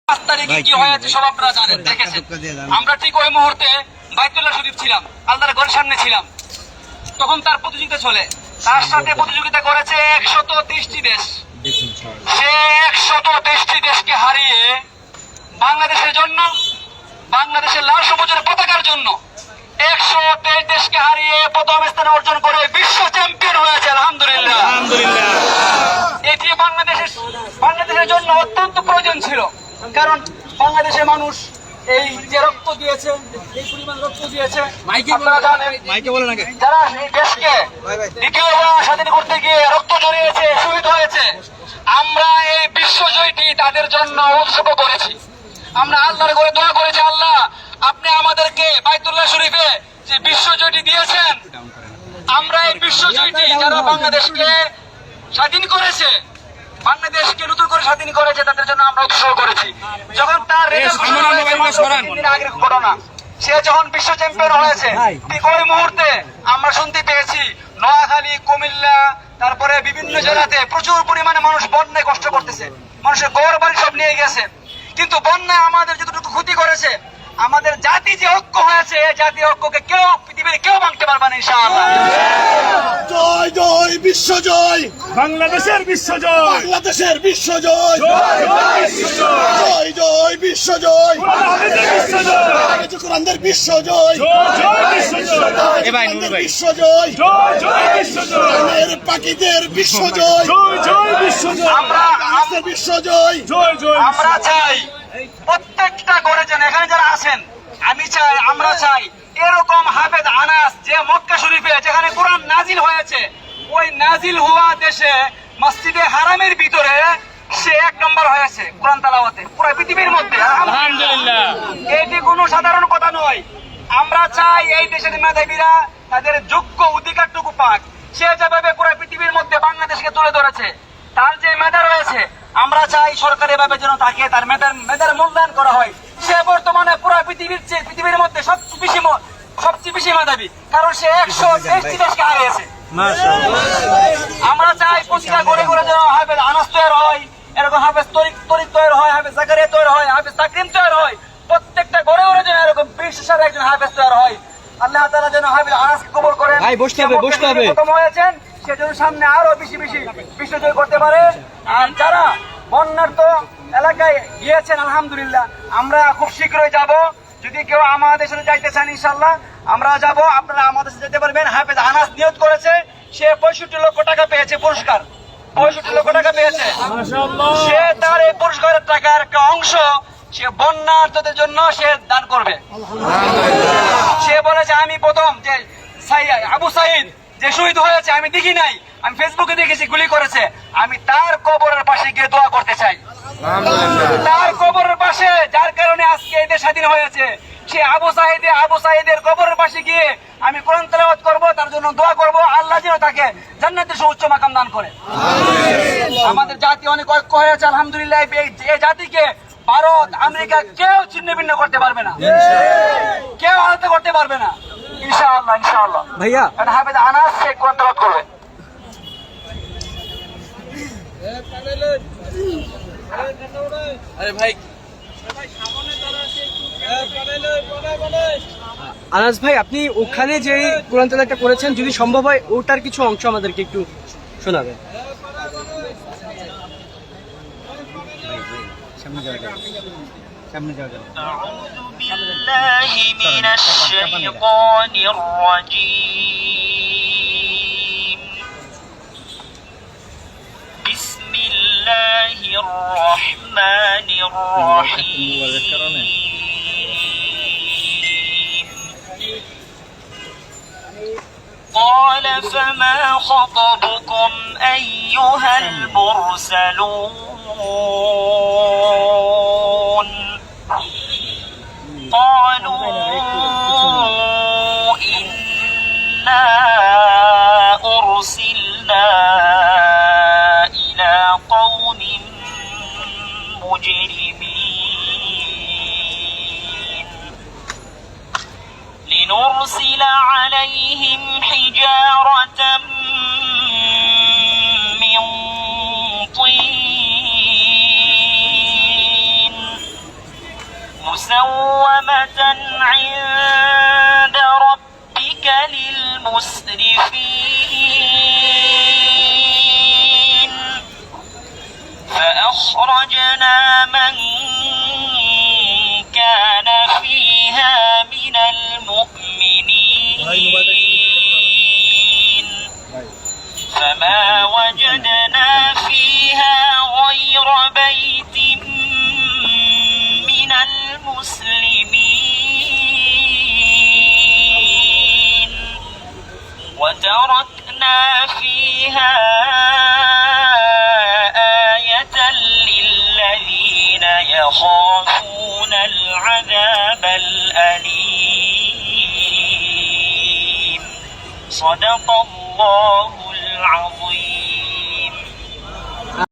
5 তারিখে কি হয়েছে সব আপনারা জানেন, দেখেছেন। আমরা ঠিক ওই মুহূর্তে বাইতুল্লাহ শরীফ ছিলাম, আল্লাহর ঘরের সামনে ছিলাম। তখন তার প্রতিযোগিতা চলে, তার সাথে প্রতিযোগিতা করেছে 130টি দেশ। সে 130টি দেশকে হারিয়ে বাংলাদেশের জন্য, বাংলাদেশের লাল সবুজের পতাকার জন্য 123 দেশকে হারিয়ে প্রথম স্থান অর্জন করে বিশ্ব চ্যাম্পিয়ন হয়েছে। আলহামদুলিল্লাহ। এটি বাংলাদেশের জন্য অত্যন্ত প্রয়োজন ছিল, কারণ বাংলাদেশের মানুষ এই যে রক্ত দিয়েছে, এই পরিমাণ রক্ত দিয়েছে, আপনারা জানেন, যারা এই দেশকে দ্বিতীয়বার স্বাধীন করতে গিয়ে রক্ত ঝরিয়েছে, শহীদ হয়েছে, আমরা এই বিশ্বজয়টি তাদের জন্য উৎসর্গ করেছি। আমরা আল্লাহর ঘরে দোয়া করেছি, আল্লাহ আপনি আমাদেরকে বাইতুল্লাহ শরীফে যে বিশ্বজয়টি দিয়েছেন, আমরা এই বিশ্বজয়টি যারা বাংলাদেশকে স্বাধীন করেছে, বাংলাদেশকে নতুন করে স্বাধীন করেছে, তাদের জন্য আমরা উৎসর্গ করেছি। যখন তার আগের ঘটনা, সে যখন বিশ্ব চ্যাম্পিয়ন হয়েছে, ঠিক ওই মুহূর্তে আমরা শুনতে পেয়েছি নোয়াখালী, কুমিল্লা, তারপরে বিভিন্ন জেলাতে প্রচুর পরিমাণে মানুষ বন্যায় কষ্ট করতেছে, মানুষের ঘর বাড়ি সব নিয়ে গেছে। কিন্তু বন্যা আমাদের যতটুকু ক্ষতি করেছে, আমাদের জাতি যে ঐক্য হয়েছে, এই জাতি ঐক্যকে কেউ পৃথিবীর কেউ ভাঙতে পারবে না ইনশাআল্লাহ। জয় জয় বিশ্ব জয়, বাংলাদেশের বিশ্ব জয়, বাংলাদেশের বিশ্ব জয়, জয় জয় বিশ্ব জয়, বিশ্ব জয়, কোরআনদের বিশ্ব জয়, বিশ্ব জয়, বিশ্ব জয়, বিশ্ব জয়, পাখিদের বিশ্ব জয়, বিশ্ব জয়, আমরা বিশ্ব জয়, আমরা চাই প্রত্যেকটা ঘরে যেন, এখানে যারা আছেন, আমি চাই, আমরা চাই এরকম হাফেজ আনাস যে মক্কা শরীফে যেখানে কোরআন নাজিল হয়েছে, ওই নাজিল হওয়া দেশে মসজিদে হারামের ভিতরে সে 1 নম্বর হয়েছে কোরআন তেলাওয়াতে পুরো পৃথিবীর মধ্যে। আলহামদুলিল্লাহ। এটি কোনো সাধারণ কথা নয়। আমরা চাই এই দেশের মেধাবীরা তাদের যোগ্য অধিকারটুকু পাক। সে যেভাবে পুরো পৃথিবীর মধ্যে বাংলাদেশকে তুলে ধরেছে, তার যে মেধা রয়েছে, আমরা চাই সরকারি ভাবে যেন তাকে তার মেধার মূল্যায়ন করা হয়। সে বর্তমানে পুরো পৃথিবীর মধ্যে সবচেয়ে বেশি মেধাবী, কারণ সে 123টি দেশকে হারিয়েছে। আমরা চাই প্রতিটা ঘরে ঘরে যেন হাফেজ আনাস তৈরি হয়, এরকম হাফেজ তরিক তৈরি হয়, হাফেজ জাকারিয়া তৈরি হয়, হাফেজ তাকরিম তৈরি হয়, প্রত্যেকটা ঘরে ঘরে যেন এরকম 20 হিসাবে একজন হাফেজ তৈরি হয়। আল্লাহ তাআলা যেন হাফেজ আনাসকে কবুল করেন। বসতে হবে প্রথম হয়েছেন, সেজন্য সামনে আরো বেশি বিশ্বজয় করতে পারে। আর যারা বন্যার্ত এলাকায় গিয়েছেন, আলহামদুলিল্লাহ, আমরা খুব শীঘ্রই যাব। যদি কেউ আমাদের সাথে যাইতে চান, ইনশাআল্লাহ আমরা যাব, আপনারা আমাদের সাথে যেতে পারবেন। হাফেজ আনাস নিয়ত করেছে, সে 65 লক্ষ টাকা পেয়েছে পুরস্কার, 65 লক্ষ টাকা পেয়েছে। সে তার এই পুরস্কারের টাকার একটা অংশ সে বন্যার্তদের জন্য সে দান করবে। সে বলেছে, আমি প্রথম যে আবু সাইদ যে শহীদ হয়েছে আমি দেখি নাই, আমি ফেসবুকে দেখেছি গুলি করেছে, আমি তার কবরের পাশে গিয়ে দোয়া করতে চাই। তার কবরের পাশে, যার কারণে আজকে এই দেশ স্বাধীন হয়েছে, সে আবু সাইদের কবরের পাশে গিয়ে আমি কোরআন তেলাওয়াত করব, তার জন্য দোয়া করব, আল্লাহ যেন তাকে জান্নাতের সুউচ্চ মাকাম দান করে। আমাদের জাতি অনেক ঐক্য হয়েছে, আলহামদুলিল্লাহ। এই জাতিকে ভারত, আমেরিকা কেউ ছিন্ন ভিন্ন করতে পারবে না, কেউ আলাদা করতে পারবে না, ইনশাআল্লাহ। ইনশাআল্লাহ ভাইয়া, হাফেজ আনাস সে কোরআন তেলাওয়াত করবে। আনাস ভাই, আপনি ওখানে যে কোরআন তেলাওয়াতটা করেছেন, যদি সম্ভব হয় ওটার কিছু অংশ আমাদেরকে একটু শোনাবেন। أعوذ بالله من الشيطان الرجيم. بسم الله الرحمن الرحيم. قال فما خطبكم أيها المرسلون. قالوا إنا أرسلنا إلى قوم مجرمين لنرسل عليهم حجارة من طين مسومة عند ربك للمسرفين فأخرجنا من كان فيها من المؤمنين فما وجدنا فيها غير بيت من المسلمين وتركنا فيها آية للذين يخافون العذاب الأليم صدق الله